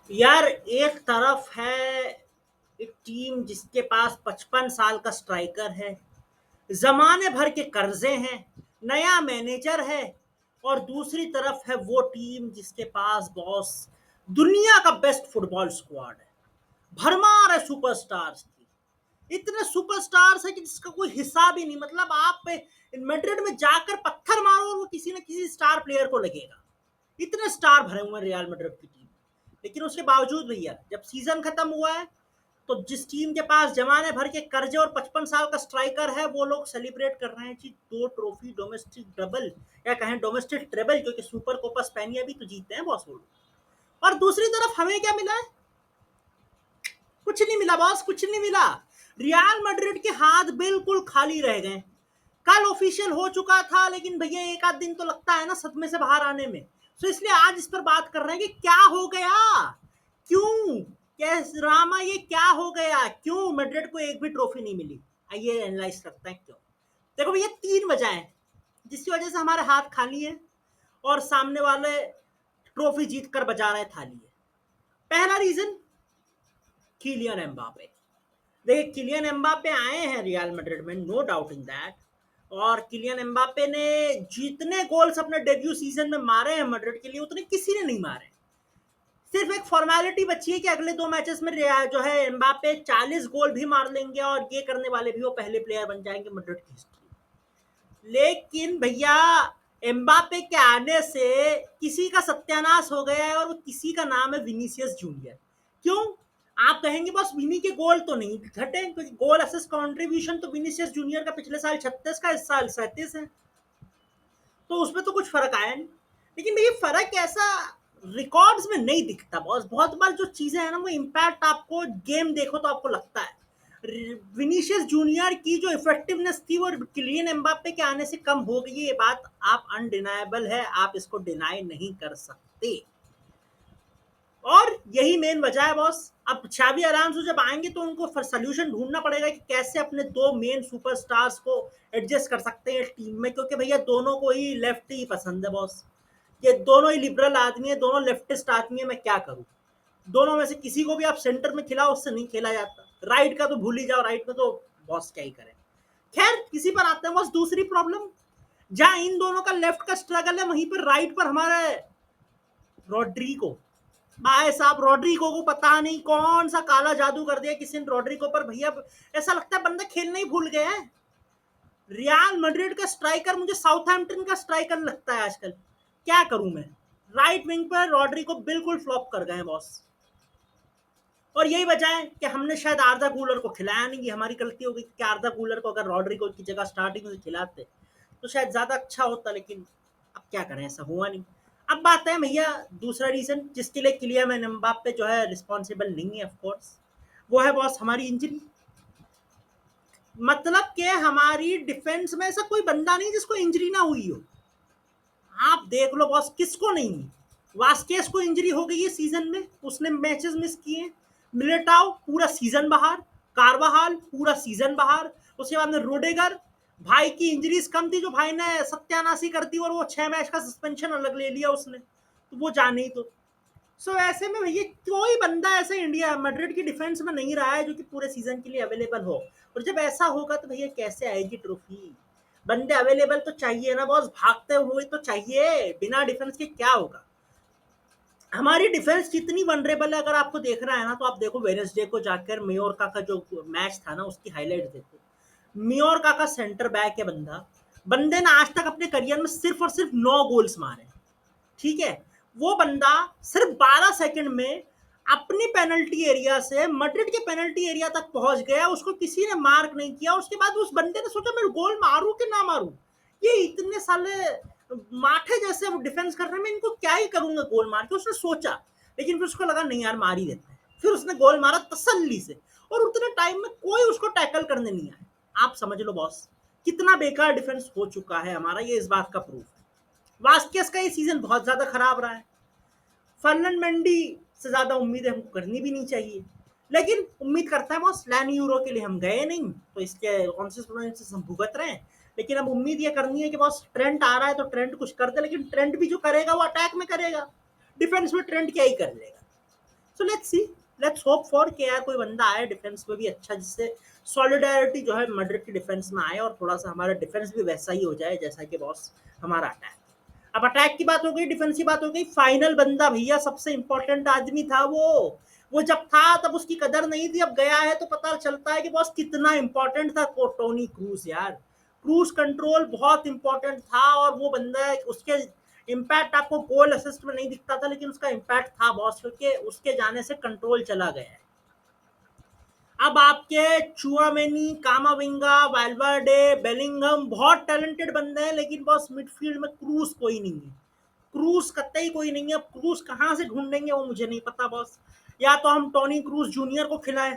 यार एक तरफ है एक टीम जिसके पास 55 साल का स्ट्राइकर है, जमाने भर के कर्जे हैं, नया मैनेजर है। और दूसरी तरफ है वो टीम जिसके पास बॉस दुनिया का बेस्ट फुटबॉल स्क्वाड है, भरमार है सुपरस्टार्स की। इतने सुपरस्टार्स है कि जिसका कोई हिसाब ही नहीं। मतलब आप मैड्रिड में जाकर पत्थर मारो और वो किसी न किसी स्टार प्लेयर को लगेगा। इतने स्टार भरे हुए हैं रियल मैड्रिड की टीम। लेकिन उसके बावजूद भैया जब सीजन खत्म हुआ है तो जिस टीम के पास जमाने भर के कर्जे और 55 साल का स्ट्राइकर है वो लोग सेलिब्रेट कर रहे हैं जी 2 ट्रॉफी, डोमेस्टिक डबल या कहें डोमेस्टिक ट्रेबल, क्योंकि सुपर कोपा स्पेनिया भी तो जीतते हैं बॉस वो लोग। और दूसरी तरफ हमें क्या मिला है? कुछ नहीं मिला बॉस, कुछ नहीं मिला। रियल मैड्रिड के हाथ बिल्कुल खाली रह गए। कल ऑफिशियल हो चुका था लेकिन भैया एक आध दिन तो लगता है ना सदमे से बाहर आने में। तो इसलिए आज इस पर बात कर रहे हैं कि क्या हो गया, क्यों, कैसे रामा, ये क्या हो गया, क्यों मैड्रिड को एक भी ट्रॉफी नहीं मिली। आइए एनालाइज करते हैं क्यों। देखो भैया 3 वजह है जिसकी वजह से हमारे हाथ खाली है और सामने वाले ट्रॉफी जीत कर बजा रहे थाली है। पहला रीजन किलियन एम्बापे। देखिए किलियन एम्बापे आए हैं रियल मैड्रिड में, नो डाउट इन दैट। और किलियन एम्बापे ने जितने गोल्स अपने डेब्यू सीजन में मारे हैं मैड्रिड के लिए उतने किसी ने नहीं मारे। सिर्फ एक फॉर्मेलिटी बची है कि अगले 2 मैचेस में जो है एम्बापे 40 गोल भी मार लेंगे और ये करने वाले भी वो पहले प्लेयर बन जाएंगे मैड्रिड की हिस्ट्री। लेकिन भैया एम्बापे के आने से किसी का सत्यानाश हो गया है और वो किसी का नाम है विनीसियस जूनियर। क्यों? आप कहेंगे बस विनी के गोल तो नहीं घटे, क्योंकि गोल असिस्ट कंट्रीब्यूशन तो विनीसियस जूनियर का पिछले साल 36 का, इस साल 37 है, तो उसमें तो कुछ फर्क आया नहीं। लेकिन भैया फर्क ऐसा रिकॉर्ड्स में नहीं दिखता बॉस। बहुत बार जो चीजें हैं ना वो इम्पैक्ट आपको गेम देखो तो आपको लगता है। विनीशियस जूनियर की जो इफेक्टिवनेस थी वो किलियन एम्बापे के आने से कम हो गई है, ये बात आप अनडिनाएबल है, आप इसको डिनाई नहीं कर सकते। और यही मेन वजह है बॉस। अब छावी अलोंसो जब आएंगे तो उनको सोल्यूशन ढूंढना पड़ेगा कि कैसे अपने 2 मेन सुपरस्टार्स को एडजस्ट कर सकते हैं टीम में, क्योंकि भैया दोनों को ही लेफ्ट ही पसंद है बॉस। ये दोनों ही लिबरल आदमी है, दोनों लेफ्टिस्ट आदमी है, मैं क्या करूं। दोनों में से किसी को भी आप सेंटर में खिलाओ उससे नहीं खेला जाता। राइट का तो भूल ही जाओ, राइट में तो बॉस क्या ही करें। खैर किसी पर आते हैं बॉस। दूसरी प्रॉब्लम, जहां इन दोनों का लेफ्ट का स्ट्रगल है वहीं पर राइट पर हमारे रोड्रिगो। भाई साहब रोड्रिगो को पता नहीं कौन सा काला जादू कर दिया किसी ने रोड्रिगो पर। भैया ऐसा लगता है बंदा खेलना ही भूल गया है। रियल मैड्रिड का स्ट्राइकर मुझे साउथहैम्पटन का स्ट्राइकर लगता है आजकल। क्या करूं मैं। राइट विंग पर रोड्रिगो बिल्कुल फ्लॉप कर गए बॉस। और यही वजह है कि हमने शायद आर्दा कूलर को खिलाया नहीं। ये हमारी गलती हो गई कि आर्दा कूलर को अगर रोड्रिगो की जगह स्टार्टिंग में खिलाते तो शायद ज्यादा अच्छा होता। लेकिन अब क्या करें, ऐसा हुआ नहीं। अब बात है भैया दूसरा रीजन जिसके लिए किलियन एम्बाप्पे जो है रिस्पॉन्सिबल नहीं है, ऑफ कोर्स वो है बॉस हमारी इंजरी। मतलब कि हमारी डिफेंस में ऐसा कोई बंदा नहीं जिसको इंजरी ना हुई हो। आप देख लो बॉस किसको नहीं हुई। वास्केस को इंजरी हो गई है सीजन में, उसने मैचेस मिस किए। मिलिटाओ पूरा सीजन बाहर, कारवाहाल पूरा सीजन बाहर। उसके बाद में रोडेगर, भाई की इंजरीज कम थी जो भाई ने सत्यानाशी कर दी और वो 6 मैच का सस्पेंशन अलग ले लिया उसने, तो वो जाने ही तो। सो ऐसे में भैया कोई बंदा ऐसे इंडिया मैड्रिड की डिफेंस में नहीं रहा है जो कि पूरे सीजन के लिए अवेलेबल हो। और जब ऐसा होगा तो भैया कैसे आएगी ट्रॉफी। बंदे अवेलेबल तो चाहिए ना बॉस, भागते हुए तो चाहिए। बिना डिफेंस के क्या होगा। हमारी डिफेंस कितनी वनरेबल है अगर आपको देखना है ना तो आप देखो वेडनेसडे को जाकर मेयोरका का जो मैच था ना उसकी हाईलाइट देखो। मेयोरका का सेंटर बैक है बंदा, बंदे ने आज तक अपने करियर में सिर्फ और सिर्फ 9 गोल्स मारे। ठीक है, वो बंदा सिर्फ 12 सेकंड में अपनी पेनल्टी एरिया से मैड्रिड के पेनल्टी एरिया तक पहुंच गया, उसको किसी ने मार्क नहीं किया। उसके बाद उस बंदे ने सोचा मैं गोल मारूं कि ना मारूं। ये इतने साले माठे जैसे डिफेंस कर रहे हैं, मैं इनको क्या ही करूंगा गोल मार के, उसने सोचा। लेकिन फिर उसको लगा नहीं यार मार ही देते हैं, फिर उसने गोल मारा तसल्ली से। और उतने टाइम में कोई उसको टैकल करने नहीं आया। आप समझ लो बॉस कितना बेकार डिफेंस हो चुका है हमारा, ये इस बात का प्रूफ है। वास्केस का ये सीजन बहुत ज्यादा खराब रहा है। फर्नैंड मेंडी से ज्यादा उम्मीदें हमको करनी भी नहीं चाहिए। लेकिन उम्मीद करता है बॉस, लैन यूरो के लिए हम गए नहीं तो इसके कॉन्सिक्वेंसेस हम भुगत रहे हैं। लेकिन अब उम्मीद ये करनी है कि बॉस ट्रेंट आ रहा है तो ट्रेंट कुछ कर दे। लेकिन ट्रेंट भी जो करेगा वो अटैक में करेगा, डिफेंस में ट्रेंट क्या ही कर लेगा। सो लेट्स होप फॉर कि यार कोई बंदा आए डिफेंस में भी अच्छा, जिससे सॉलिडारिटी जो है मैड्रिड की डिफेंस में आए और थोड़ा सा हमारा डिफेंस भी वैसा ही हो जाए जैसा कि बॉस हमारा अटैक। अब अटैक की बात हो गई, डिफेंस की बात हो गई, फाइनल बंदा भैया सबसे इंपॉर्टेंट आदमी था वो जब था तब उसकी कदर नहीं थी, अब गया है तो पता चलता है कि बॉस कितना इंपॉर्टेंट था टोनी क्रूज यार। क्रूज कंट्रोल बहुत इंपॉर्टेंट था और वो बंदा उसके इम्पैक्ट आपको गोल असिस्ट में नहीं दिखता था, लेकिन उसका इम्पैक्ट था बॉस, क्योंकि उसके जाने से कंट्रोल चला गया है। अब आपके चुआमेनी, कामाविंगा, वाल्वर्डे, बेलिंगम बहुत टैलेंटेड बंदे हैं, लेकिन बॉस मिडफील्ड में क्रूज कोई नहीं है। क्रूज कतई कोई नहीं है। क्रूज कहां से ढूंढेंगे वो मुझे नहीं पता बॉस। या तो हम टोनी क्रूज जूनियर को खिलाएं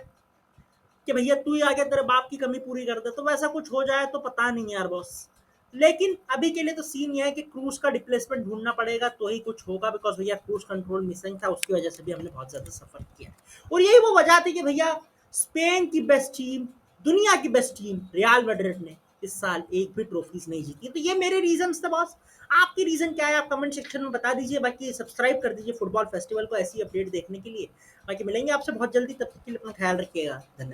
कि भैया तू ही आगे तेरे बाप की कमी पूरी कर दे, तो वैसा कुछ हो जाए तो पता नहीं यार बॉस। लेकिन अभी के लिए तो सीन ये है कि क्रूज का रिप्लेसमेंट ढूंढना पड़ेगा तो ही कुछ होगा, बिकॉज भैया क्रूज कंट्रोल मिसिंग था, उसकी वजह से भी हमने बहुत ज्यादा सफर किया है। और यही वो वजह थी कि भैया स्पेन की बेस्ट टीम, दुनिया की बेस्ट टीम रियल मैड्रिड ने इस साल एक भी ट्रॉफीज नहीं जीती। तो ये मेरे रीजंस थे बॉस। आपकी रीजन क्या है आप कमेंट सेक्शन में बता दीजिए। बाकी सब्सक्राइब कर दीजिए फुटबॉल फेस्टिवल को ऐसी अपडेट देखने के लिए। बाकी मिलेंगे आपसे बहुत जल्दी, तब तक के लिए अपना ख्याल रखिएगा। धन्यवाद।